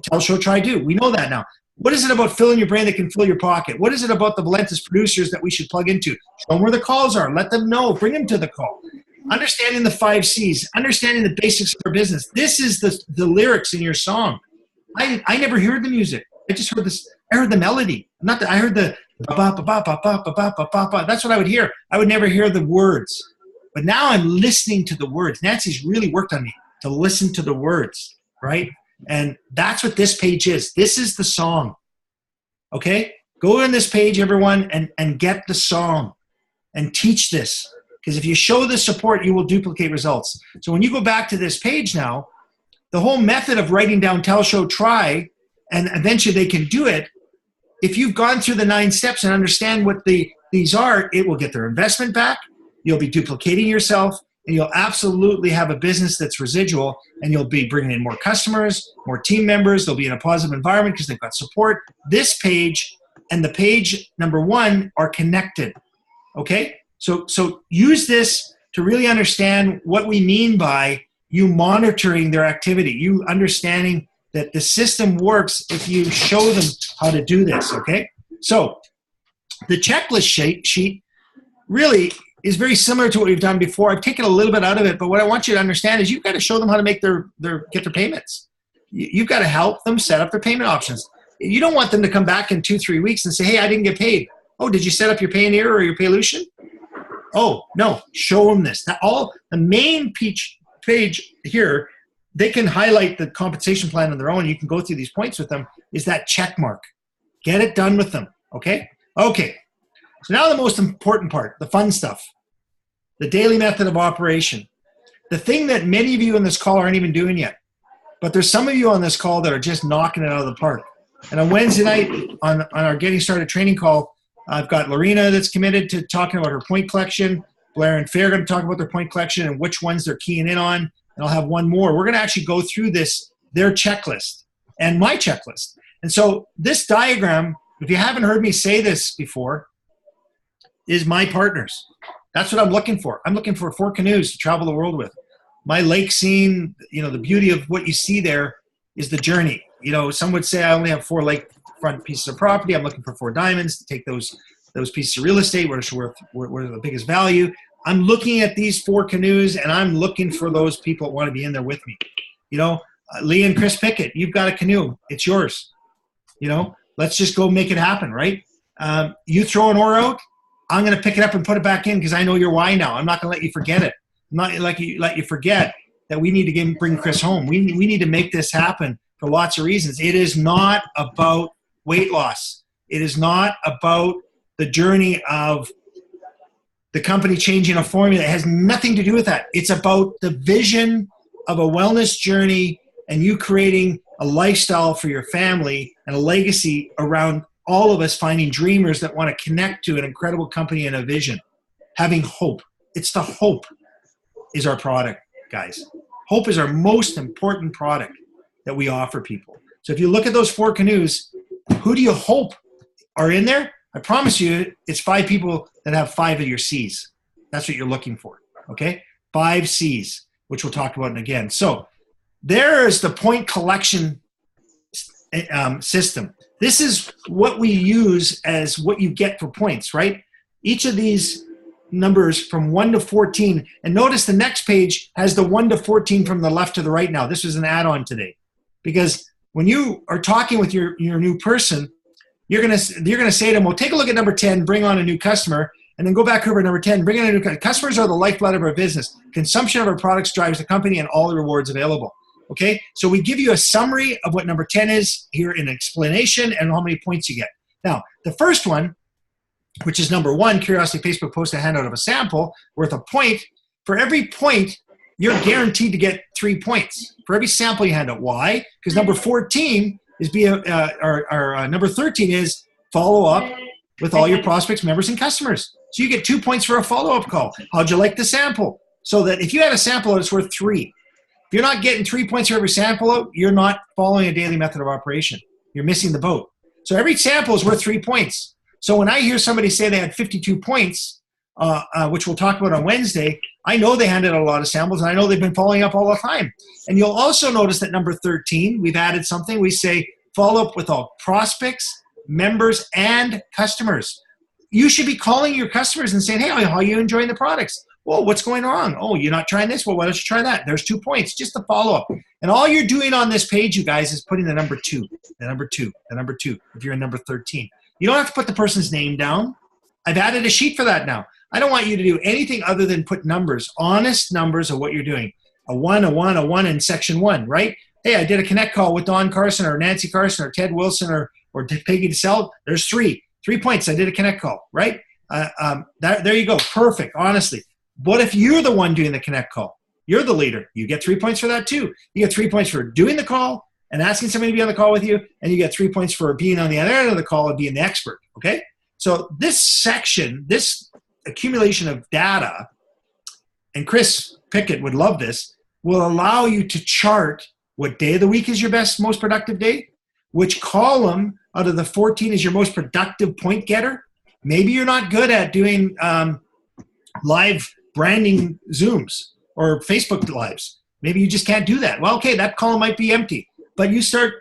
tell, show, try, do. We know that now. What is it about filling your brain that can fill your pocket? What is it about the Valentis producers that we should plug into? Show them where the calls are. Let them know. Bring them to the call. Understanding the 5 C's. Understanding the basics of our business. This is the lyrics in your song. I never heard the music. I just heard this. I heard the melody. I heard the ba-ba-ba-ba-ba-ba-ba-ba-ba. That's what I would hear. I would never hear the words. But now I'm listening to the words. Nancy's really worked on me to listen to the words, right? And that's what this page is. This is the song. Okay? Go on this page, everyone, and get the song and teach this. Because if you show the support, you will duplicate results. So when you go back to this page now, the whole method of writing down tell, show, try, and eventually they can do it, if you've gone through the 9 steps and understand what these are, it will get their investment back. You'll be duplicating yourself. And you'll absolutely have a business that's residual, and you'll be bringing in more customers, more team members. They'll be in a positive environment because they've got support. This page and the page number 1 are connected, okay? So use this to really understand what we mean by you monitoring their activity, you understanding that the system works if you show them how to do this, okay? So the checklist sheet really is very similar to what we've done before. I've taken a little bit out of it, but what I want you to understand is you've got to show them how to make get their payments. You've got to help them set up their payment options. You don't want them to come back in 2-3 weeks and say, hey, I didn't get paid. Oh, did you set up your Payoneer or your Paylution? Oh, no, show them this. The main page here, they can highlight the compensation plan on their own. You can go through these points with them, is that check mark. Get it done with them, okay? Okay. So now the most important part, the fun stuff, the daily method of operation. The thing that many of you on this call aren't even doing yet, but there's some of you on this call that are just knocking it out of the park. And on Wednesday night on our Getting Started training call, I've got Lorena that's committed to talking about her point collection. Blair and Faye are going to talk about their point collection and which ones they're keying in on. And I'll have one more. We're going to actually go through their checklist and my checklist. And so this diagram, if you haven't heard me say this before, is my partners. That's what I'm looking for. I'm looking for 4 canoes to travel the world with. My lake scene, the beauty of what you see there is the journey. Some would say I only have 4 lakefront pieces of property. I'm looking for 4 diamonds to take those pieces of real estate, where the biggest value. I'm looking at these 4 canoes, and I'm looking for those people that want to be in there with me. Lee and Chris Pickett, you've got a canoe. It's yours. let's just go make it happen, right? You throw an ore out, I'm going to pick it up and put it back in because I know your why now. I'm not going to let you forget it. I'm not let you forget that we need to bring Chris home. We need to make this happen for lots of reasons. It is not about weight loss. It is not about the journey of the company changing a formula. It has nothing to do with that. It's about the vision of a wellness journey and you creating a lifestyle for your family and a legacy around all of us finding dreamers that want to connect to an incredible company and a vision. Having hope. It's the hope is our product, guys. Hope is our most important product that we offer people. So if you look at those 4 canoes, who do you hope are in there? I promise you, it's 5 people that have 5 of your C's. That's what you're looking for, okay? 5 C's, which we'll talk about again. So there is the point collection system. This is what we use as what you get for points, right? Each of these numbers from 1 to 14, and notice the next page has the 1 to 14 from the left to the right now. This was an add-on today. Because when you are talking with your new person, you're gonna say to them, well, take a look at number 10, bring on a new customer, and then go back over to number 10, bring on a new customer. Customers are the lifeblood of our business. Consumption of our products drives the company and all the rewards available. Okay, so we give you a summary of what number 10 is here in explanation and how many points you get. Now, the first one, which is number 1, Curiosity Facebook post a handout of a sample worth a point. For every point, you're guaranteed to get 3 points for every sample you hand out. Why? Because number 14 is number 13 is follow up with all your prospects, members, and customers. So you get 2 points for a follow-up call. How'd you like the sample? So that if you had a sample out, it's worth 3. If you're not getting 3 points for every sample out, you're not following a daily method of operation. You're missing the boat. So every sample is worth 3 points. So when I hear somebody say they had 52 points, which we'll talk about on Wednesday, I know they handed out a lot of samples, and I know they've been following up all the time. And you'll also notice that number 13, we've added something. We say follow up with all prospects, members, and customers. You should be calling your customers and saying, hey, how are you enjoying the products? Well, what's going on? Oh, you're not trying this? Well, why don't you try that? There's 2 points, just the follow-up. And all you're doing on this page, you guys, is putting the number 2, the number 2, the number 2, if you're in number 13. You don't have to put the person's name down. I've added a sheet for that now. I don't want you to do anything other than put numbers, honest numbers of what you're doing. A 1, a 1, a 1 in section 1, right? Hey, I did a connect call with Don Carson or Nancy Carson or Ted Wilson or Peggy DeSalle. There's 3 points. I did a connect call, right? There you go. Perfect, honestly. What if you're the one doing the connect call? You're the leader. You get 3 points for that too. You get 3 points for doing the call and asking somebody to be on the call with you, and you get 3 points for being on the other end of the call and being the expert, okay? So this section, this accumulation of data, and Chris Pickett would love this, will allow you to chart what day of the week is your best, most productive day, which column out of the 14 is your most productive point getter. Maybe you're not good at doing live branding Zooms or Facebook Lives. Maybe you just can't do that. Well, okay, that column might be empty, but you start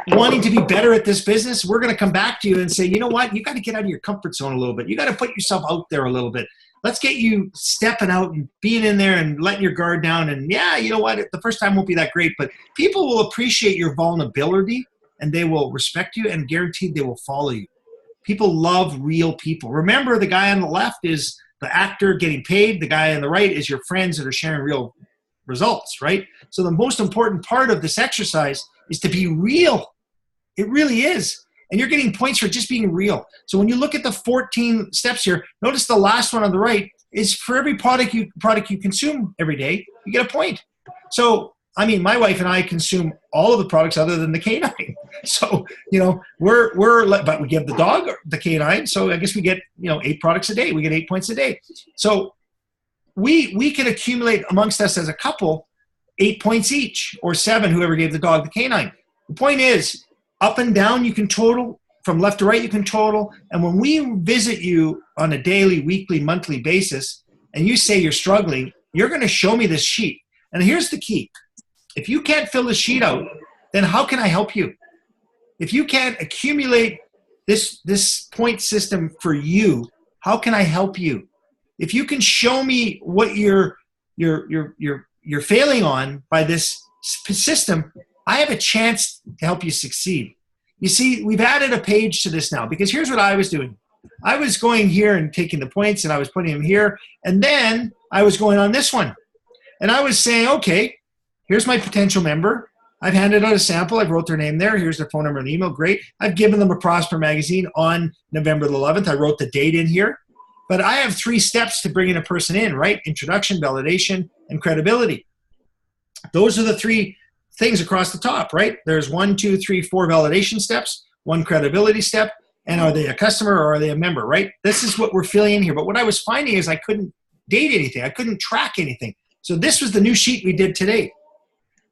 wanting to be better at this business, we're going to come back to you and say, you know what, you got to get out of your comfort zone a little bit. You got to put yourself out there a little bit. Let's get you stepping out and being in there and letting your guard down. And yeah, you know what, the first time won't be that great, but people will appreciate your vulnerability and they will respect you and guaranteed they will follow you. People love real people. Remember, the guy on the left is the actor getting paid. The guy on the right is your friends that are sharing real results, right? So the most important part of this exercise is to be real. It really is. And you're getting points for just being real. So when you look at the 14 steps here, notice the last one on the right is for every product you consume every day, you get a point. So, I mean, my wife and I consume all of the products other than the canine. So, you know, but we give the dog the canine. So I guess we get, 8 products a day. We get 8 points a day. So we can accumulate amongst us as a couple 8 points each, or 7, whoever gave the dog the canine. The point is, up and down you can total, from left to right you can total, and when we visit you on a daily, weekly, monthly basis, and you say you're struggling, you're going to show me this sheet. And here's the key. If you can't fill the sheet out, then how can I help you? If you can't accumulate this point system for you, how can I help you? If you can show me what you're failing on by this system, I have a chance to help you succeed. You see, we've added a page to this now, because here's what I was doing. I was going here and taking the points, and I was putting them here, and then I was going on this one. And I was saying, okay, here's my potential member. I've handed out a sample. I've wrote their name there. Here's their phone number and email. Great. I've given them a Prosper magazine on November the 11th. I wrote the date in here. But I have 3 steps to bringing a person in, right? Introduction, validation, and credibility. Those are the 3 things across the top, right? There's 1, 2, 3, 4 validation steps, 1 credibility step, and are they a customer or are they a member, right? This is what we're filling in here. But what I was finding is I couldn't date anything. I couldn't track anything. So this was the new sheet we did today.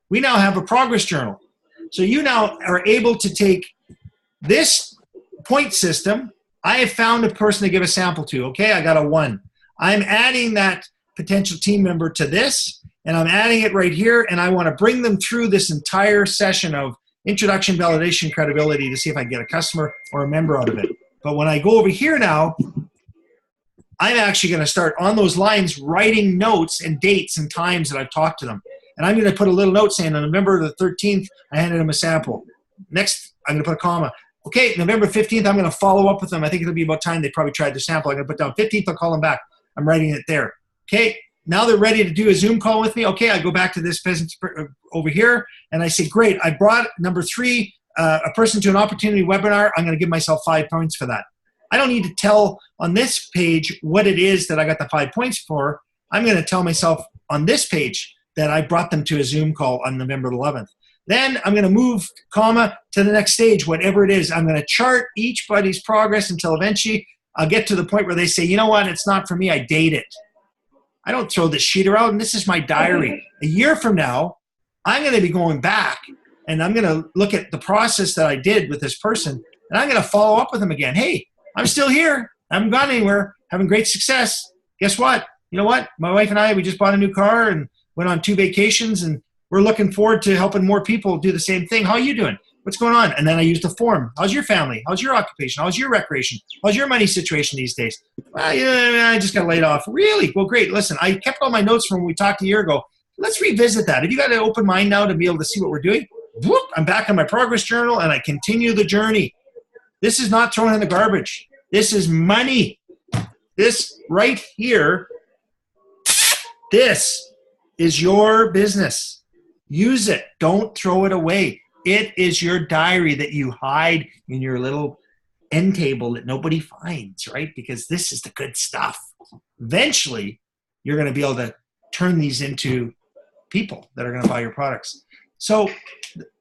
We now have a progress journal. So you now are able to take this point system. I have found a person to give a sample to. Okay, I got a 1. I'm adding that potential team member to this, and I'm adding it right here, and I want to bring them through this entire session of introduction, validation, credibility to see if I can get a customer or a member out of it. But when I go over here now, I'm actually going to start on those lines writing notes and dates and times that I've talked to them. And I'm going to put a little note saying on November the 13th, I handed them a sample. Next, I'm going to put a comma. Okay, November 15th, I'm going to follow up with them. I think it'll be about time they probably tried the sample. I'm going to put down 15th, I'll call them back. I'm writing it there. Okay, now they're ready to do a Zoom call with me. Okay, I go back to this peasant over here, and I say, great, I brought number 3, a person to an opportunity webinar. I'm going to give myself 5 points for that. I don't need to tell on this page what it is that I got the 5 points for. I'm going to tell myself on this page that I brought them to a Zoom call on November 11th. Then I'm going to move, comma, to the next stage, whatever it is. I'm going to chart each buddy's progress until eventually I'll get to the point where they say, you know what, it's not for me, I date it. I don't throw this sheet around, and this is my diary. A year from now, I'm going to be going back, and I'm going to look at the process that I did with this person, and I'm going to follow up with them again. Hey, I'm still here. I haven't gone anywhere. Having great success. Guess what? You know what? My wife and I, we just bought a new car and went on 2 vacations, and we're looking forward to helping more people do the same thing. How are you doing? What's going on? And then I used a form. How's your family? How's your occupation? How's your recreation? How's your money situation these days? Well, yeah, I just got laid off. Really? Well, great. Listen, I kept all my notes from when we talked a year ago. Let's revisit that. Have you got an open mind now to be able to see what we're doing? Whoop, I'm back on my progress journal, and I continue the journey. This is not thrown in the garbage. This is money. This right here, this is your business. Use it. Don't throw it away. It is your diary that you hide in your little end table that nobody finds, right? Because this is the good stuff. Eventually, you're going to be able to turn these into people that are going to buy your products. So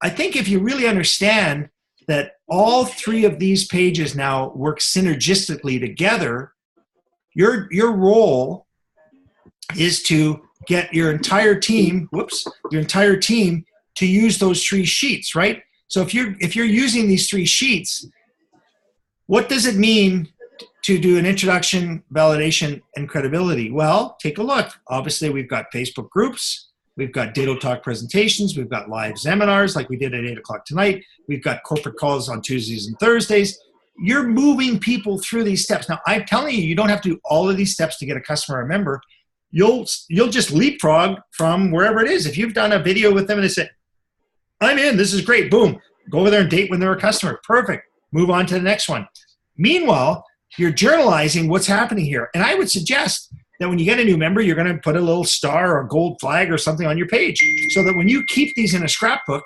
I think if you really understand that all 3 of these pages now work synergistically together, your role is to get your entire team, to use those 3 sheets, right? So if you're using these 3 sheets, what does it mean to do an introduction, validation, and credibility? Well, take a look. Obviously, we've got Facebook groups. We've got Dado Talk presentations. We've got live seminars like we did at 8 o'clock tonight. We've got corporate calls on Tuesdays and Thursdays. You're moving people through these steps. Now, I'm telling you, you don't have to do all of these steps to get a customer or a member. You'll just leapfrog from wherever it is. If you've done a video with them and they say, I'm in, this is great, boom, go over there and date when they're a customer. Perfect. Move on to the next one. Meanwhile, you're journalizing what's happening here. And I would suggest that when you get a new member, you're going to put a little star or a gold flag or something on your page so that when you keep these in a scrapbook,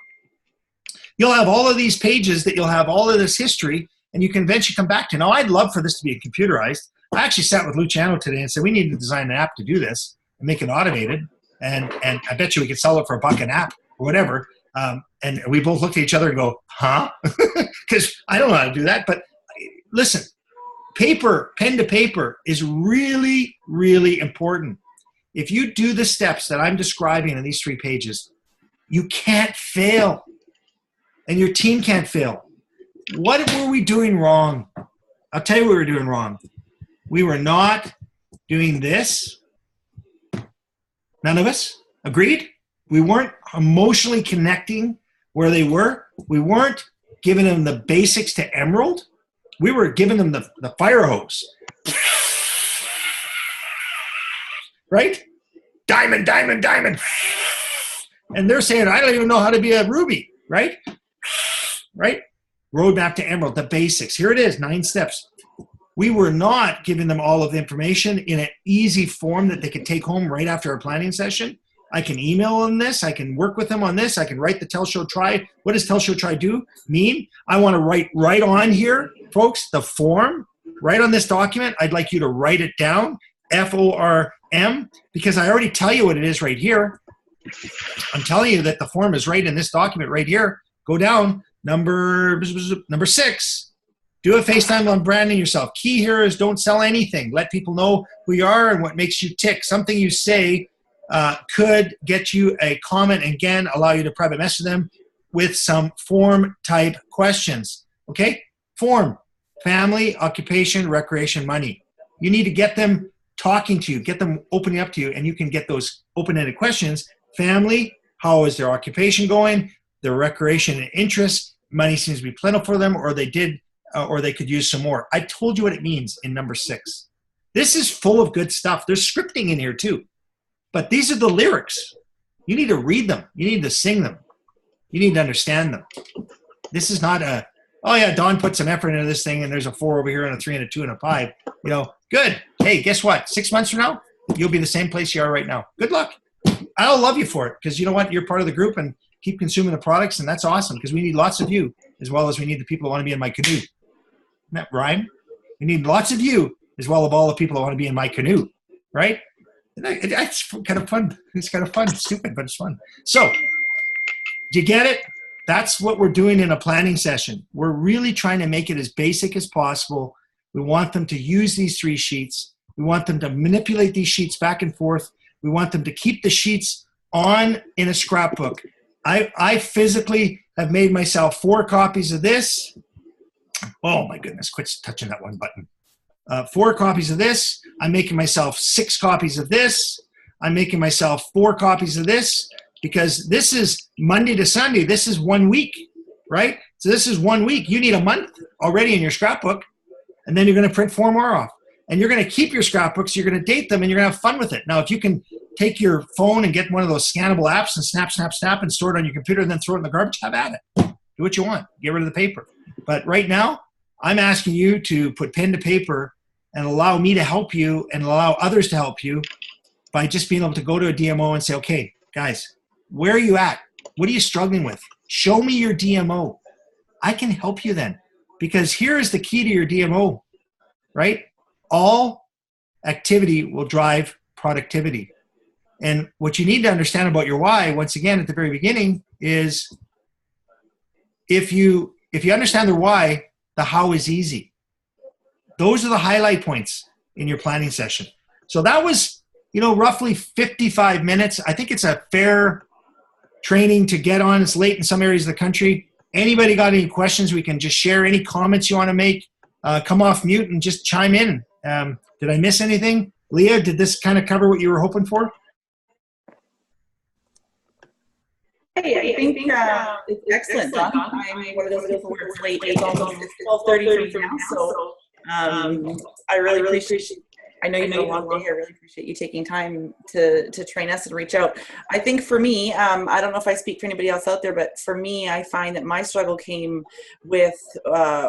you'll have all of these pages that you'll have all of this history and you can eventually come back to. Now, I'd love for this to be computerized. I actually sat with Luciano today and said, we need to design an app to do this and make it automated. And I bet you we could sell it for $1 an app or whatever. And we both looked at each other and go, huh? Because I don't know how to do that. But listen, paper, pen to paper is really, really important. If you do the steps that I'm describing in these 3 pages, you can't fail. And your team can't fail. What were we doing wrong? I'll tell you what we were doing wrong. We were not doing this. None of us. Agreed? We weren't emotionally connecting where they were. We weren't giving them the basics to Emerald. We were giving them the fire hose. Right? Diamond, diamond, diamond. And they're saying, I don't even know how to be a Ruby. Right? Right? Roadmap to Emerald, the basics. Here it is, 9 steps. We were not giving them all of the information in an easy form that they could take home right after our planning session. I can email them this. I can work with them on this. I can write the Tell, Show, Try. What does Tell, Show, Try do mean? I want to write right on here, folks, the form, right on this document. I'd like you to write it down, FORM, because I already tell you what it is right here. I'm telling you that the form is right in this document right here. Go down, number 6. Do a FaceTime on branding yourself. Key here is don't sell anything. Let people know who you are and what makes you tick. Something you say could get you a comment and, again, allow you to private message them with some form type questions. Okay? Form, family, occupation, recreation, money. You need to get them talking to you, get them opening up to you, and you can get those open-ended questions. Family, how is their occupation going? Their recreation and interest. Money seems to be plentiful for them, or they did, or they could use some more. I told you what it means in number 6. This is full of good stuff. There's scripting in here too. But these are the lyrics. You need to read them. You need to sing them. You need to understand them. This is not a, oh yeah, Don put some effort into this thing and there's a 4 over here and a 3 and a 2 and a 5. You know, good. Hey, guess what? 6 months from now, you'll be the same place you are right now. Good luck. I'll love you for it because you know what? You're part of the group and keep consuming the products, and that's awesome because we need lots of you as well as we need the people who want to be in my canoe. Isn't that rhyme? We need lots of you as well as all the people who want to be in my canoe, right? It's kind of fun. It's kind of fun. It's stupid, but it's fun. So, do you get it? That's what we're doing in a planning session. We're really trying to make it as basic as possible. We want them to use these 3 sheets. We want them to manipulate these sheets back and forth. We want them to keep the sheets on in a scrapbook. I physically have made myself 4 copies of this. Oh my goodness, quit touching that one button. 4 copies of this. I'm making myself 6 copies of this. I'm making myself 4 copies of this because this is Monday to Sunday. This is 1 week, right? So this is 1 week. You need a month already in your scrapbook, and then you're going to print 4 more off. And you're going to keep your scrapbooks. You're going to date them, and you're going to have fun with it. Now, if you can take your phone and get one of those scannable apps and snap, and store it on your computer and then throw it in the garbage, have at it. Do what you want. Get rid of the paper. But right now, I'm asking you to put pen to paper and allow me to help you and allow others to help you by just being able to go to a DMO and say, okay, guys, where are you at? What are you struggling with? Show me your DMO. I can help you then because here is the key to your DMO, right? All activity will drive productivity. And what you need to understand about your why, once again, at the very beginning, is if you understand the why, the how is easy. Those are the highlight points in your planning session. So that was, roughly 55 minutes. I think it's a fair training to get on. It's late in some areas of the country. Anybody got any questions? We can just share any comments you want to make. Come off mute and just chime in. Did I miss anything? Leah, did this kind of cover what you were hoping for? Hey, I think it's excellent, Don. I'm one of those people where it's late. It's almost 12:30 for me now, so I really appreciate. I know you've been a long day here. I really appreciate you taking time to train us and reach out. I think for me, I don't know if I speak for anybody else out there, but for me, I find that my struggle came with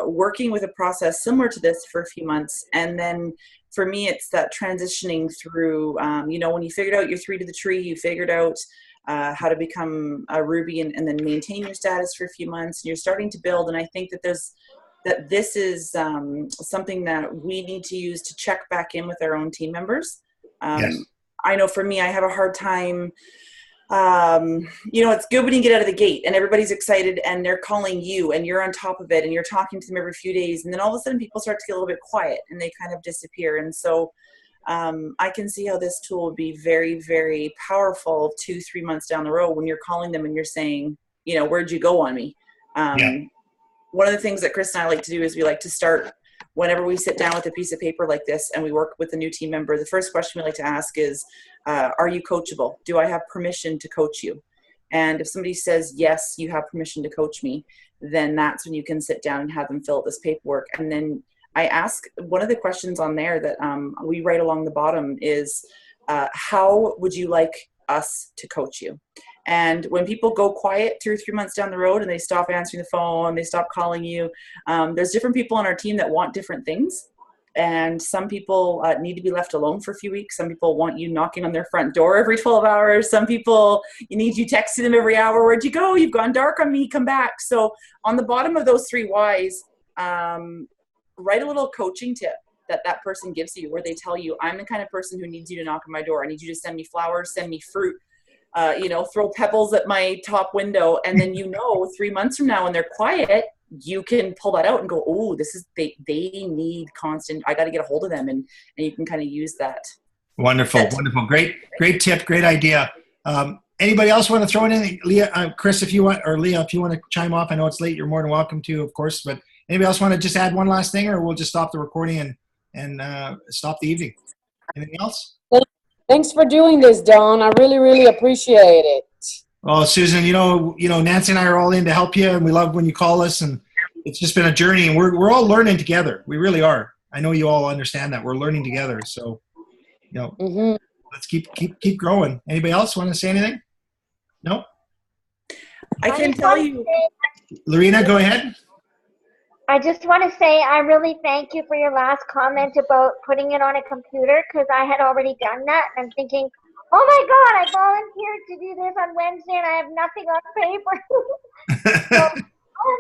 working with a process similar to this for a few months, and then for me, it's that transitioning through. When you figured out your 3 to the tree, you figured out how to become a Ruby and then maintain your status for a few months, and you're starting to build. And I think that this is something that we need to use to check back in with our own team members. Yes. I know for me, I have a hard time. It's good when you get out of the gate and everybody's excited and they're calling you and you're on top of it and you're talking to them every few days. And then all of a sudden people start to get a little bit quiet and they kind of disappear. And so I can see how this tool would be very, very powerful 2-3 months down the road when you're calling them and you're saying, where'd you go on me? One of the things that Chris and I like to do is we like to start whenever we sit down with a piece of paper like this and we work with a new team member. The first question we like to ask is, are you coachable? Do I have permission to coach you? And if somebody says, yes, you have permission to coach me, then that's when you can sit down and have them fill out this paperwork. And then I ask, one of the questions on there that we write along the bottom is, how would you like us to coach you? And when people go quiet 2 or 3 months down the road and they stop answering the phone, they stop calling you, there's different people on our team that want different things. And some people need to be left alone for a few weeks. Some people want you knocking on their front door every 12 hours. Some people, you need you texting them every hour. Where'd you go? You've gone dark on me. Come back. So on the bottom of those 3 whys, write a little coaching tip that person gives you, where they tell you, I'm the kind of person who needs you to knock on my door. I need you to send me flowers, send me fruit, throw pebbles at my top window. And then, 3 months from now when they're quiet, you can pull that out and go, oh, they need constant, I got to get a hold of them. And you can kind of use that. Wonderful. Great tip. Great idea. Anybody else want to throw in anything? Leah, Chris, if you want, or Leah, if you want to chime off, I know it's late. You're more than welcome to, of course, but anybody else want to just add one last thing, or we'll just stop the recording and stop the evening? Anything else? Thanks for doing this, Don. I really, really appreciate it. Oh, Susan, Nancy and I are all in to help you, and we love when you call us, and it's just been a journey, and we're all learning together. We really are. I know you all understand that. We're learning together. So, let's keep growing. Anybody else want to say anything? No? I can tell you. Lorena, go ahead. I just want to say I really thank you for your last comment about putting it on a computer, because I had already done that. And I'm thinking, oh my God, I volunteered to do this on Wednesday and I have nothing on paper. So,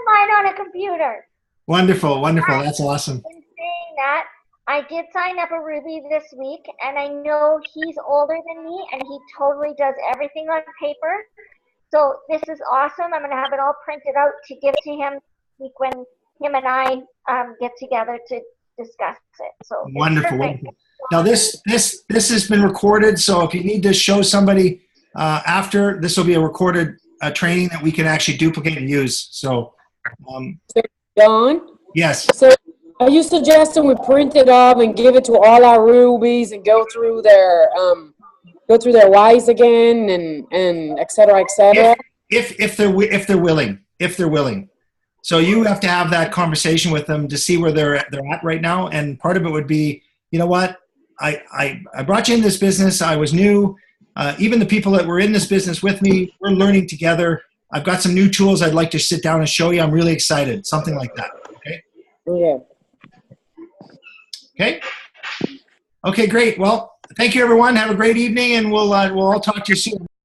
mine on a computer. Wonderful. That's awesome. In saying that, I did sign up a Ruby this week, and I know he's older than me, and he totally does everything on paper. So this is awesome. I'm going to have it all printed out to give to him when him and I get together to discuss it. So wonderful. Now this has been recorded, so if you need to show somebody after, this will be a recorded training that we can actually duplicate and use. So, Don? Yes. So are you suggesting we print it up and give it to all our rubies and go through their whys again and et cetera, et cetera? If they're willing. So you have to have that conversation with them to see where they're at right now. And part of it would be, you know what, I brought you in this business. I was new. Even the people that were in this business with me, we're learning together. I've got some new tools I'd like to sit down and show you. I'm really excited. Something like that. Okay. Yeah. Okay. Okay, great. Well, thank you, everyone. Have a great evening, and we'll all talk to you soon.